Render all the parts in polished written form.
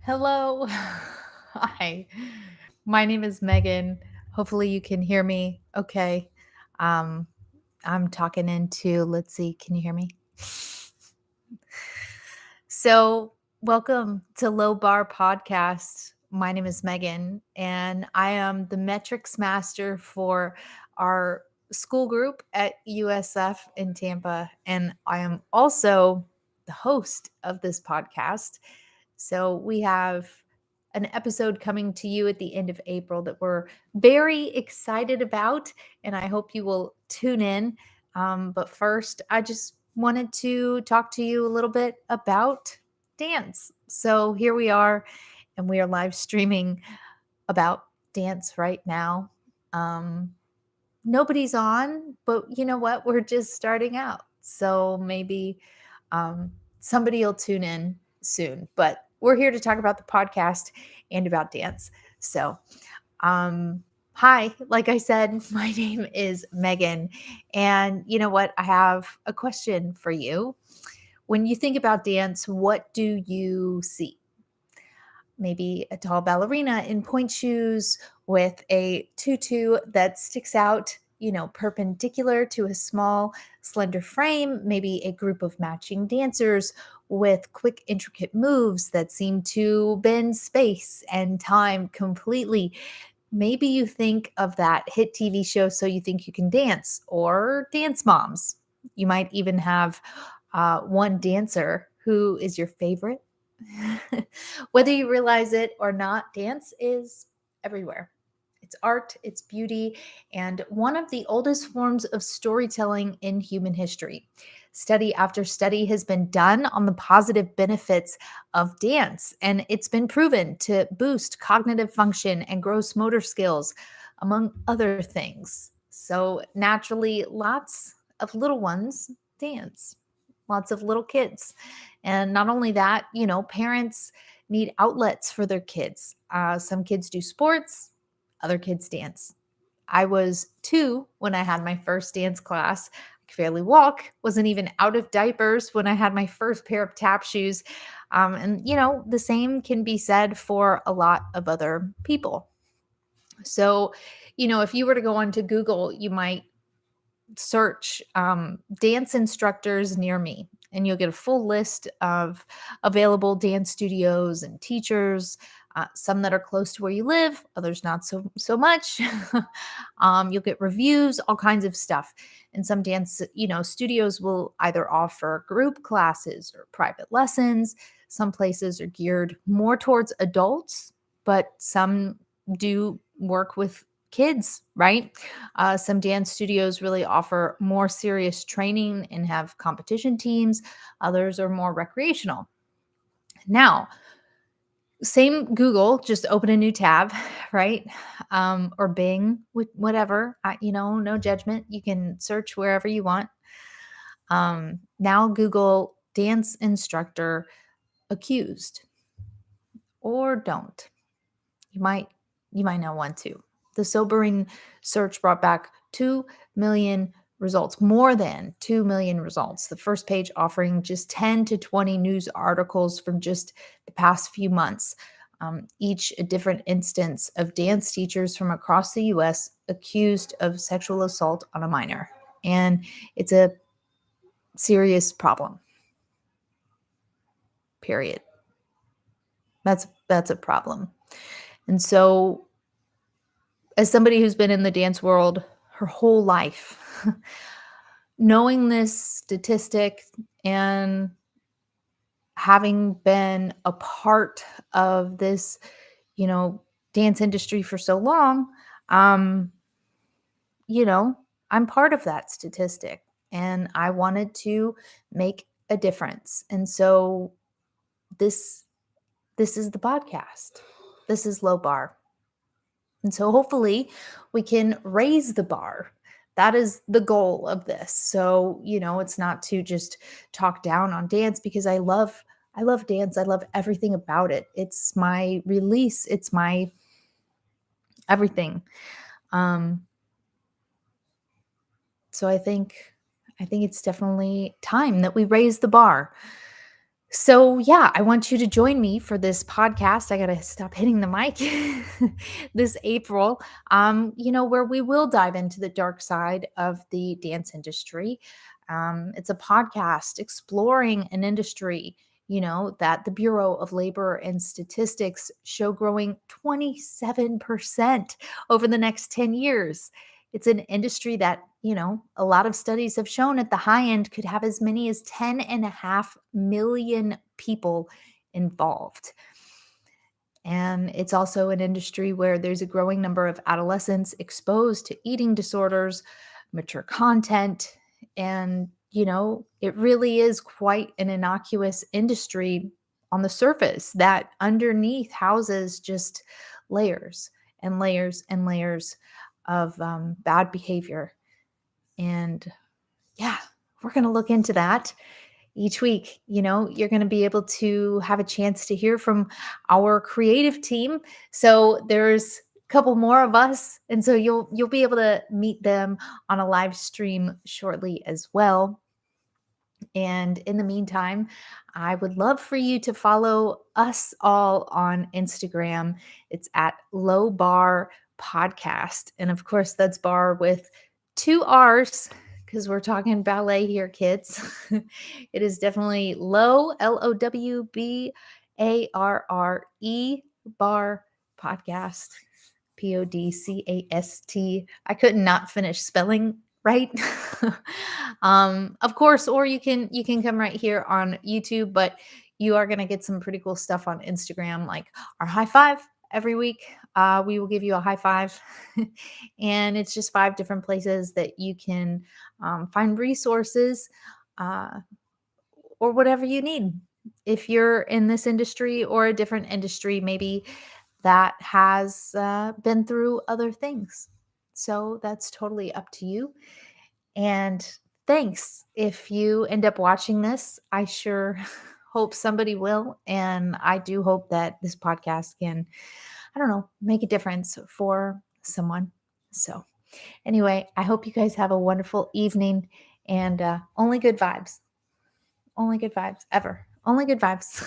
Hello. Hi. My name is Megan. Hopefully you can hear me okay. Um, I'm talking into, let's see, can you hear me? So, welcome to Low Bar Podcast. My name is Megan, and I am the metrics master for our school group at USF in Tampa. And I am also the host of this podcast. So we have an episode coming to you at the end of April that we're very excited about, and I hope you will tune in. But first, I just wanted to talk to you a little bit about dance. So here we are, and we are live streaming about dance right now. Um, Nobody's on, but you know what? We're just starting out. So maybe somebody will tune in soon. But we're here to talk about the podcast and about dance. So, um, hi, like I said, my name is Megan. And you know what? I have a question for you. When you think about dance, what do you see? Maybe a tall ballerina in point shoes with a tutu that sticks out, perpendicular to a small, slender frame, maybe a group of matching dancers with quick, intricate moves that seem to bend space and time completely. Maybe you think of that hit TV show, So You Think You Can Dance, or Dance Moms. You might even have one dancer who is your favorite. Whether you realize it or not, dance is everywhere. It's art, it's beauty, and one of the oldest forms of storytelling in human history. Study after study has been done on the positive benefits of dance, and it's been proven to boost cognitive function and gross motor skills, among other things. So, naturally, lots of little ones dance, lots of little kids. And not only that, parents need outlets for their kids. Some kids do sports, other kids dance. I was 2 when I had my first dance class. I could barely walk, wasn't even out of diapers when I had my first pair of tap shoes. And the same can be said for a lot of other people. So, if you were to go onto Google, you might search dance instructors near me, and you'll get a full list of available dance studios and teachers. Some that are close to where you live, others not so much. You'll get reviews, all kinds of stuff. And some dance, studios will either offer group classes or private lessons. Some places are geared more towards adults, but some do work with kids, right? Some dance studios really offer more serious training and have competition teams. Others are more recreational. Now, same Google, just open a new tab, right? Or Bing, whatever. No judgment. You can search wherever you want. Now, Google dance instructor accused, or don't. You might you might not want to. The sobering search brought back 2 million results, more than 2 million results. The first page offering just 10 to 20 news articles from just the past few months, each a different instance of dance teachers from across the US accused of sexual assault on a minor. And it's a serious problem, period. That's a problem. And so, as somebody who's been in the dance world her whole life, knowing this statistic and having been a part of this, you know, dance industry for so long, um, you know, I'm part of that statistic, and I wanted to make a difference. And so this this is the podcast. This is Low Bar. And so hopefully we can raise the bar. That is the goal of this. So, it's not to just talk down on dance, because I love dance. I love everything about it. It's my release, it's my everything. Um so I think it's definitely time that we raise the bar. So, yeah, I want you to join me for this podcast. I got to stop hitting the mic this April, where we will dive into the dark side of the dance industry. It's a podcast exploring an industry, that the Bureau of Labor and Statistics show growing 27% over the next 10 years. It's an industry that, a lot of studies have shown at the high end could have as many as 10.5 million people involved. And it's also an industry where there's a growing number of adolescents exposed to eating disorders, mature content, and, it really is quite an innocuous industry on the surface that underneath houses just layers and layers and layers of bad behavior. And yeah, we're going to look into that each week. You're going to be able to have a chance to hear from our creative team. So there's a couple more of us, and so you'll be able to meet them on a live stream shortly as well. And in the meantime, I would love for you to follow us all on Instagram. It's at Low Barre Podcast. And of course, that's bar with two R's because we're talking ballet here, kids. It is definitely low, LOWBARRE, bar podcast. Podcast. I could not finish spelling right. Of course, or you can come right here on YouTube, but you are gonna get some pretty cool stuff on Instagram, like our high five every week. We will give you a high five, and it's just 5 different places that you can find resources uh, or whatever you need. If you're in this industry or a different industry, maybe that has been through other things. So that's totally up to you. And thanks. If you end up watching this, I sure hope somebody will. And I do hope that this podcast can, I don't know, make a difference for someone. So, anyway, I hope you guys have a wonderful evening and only good vibes. Only good vibes ever. Only good vibes.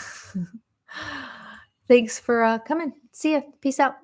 Thanks for coming. See ya. Peace out.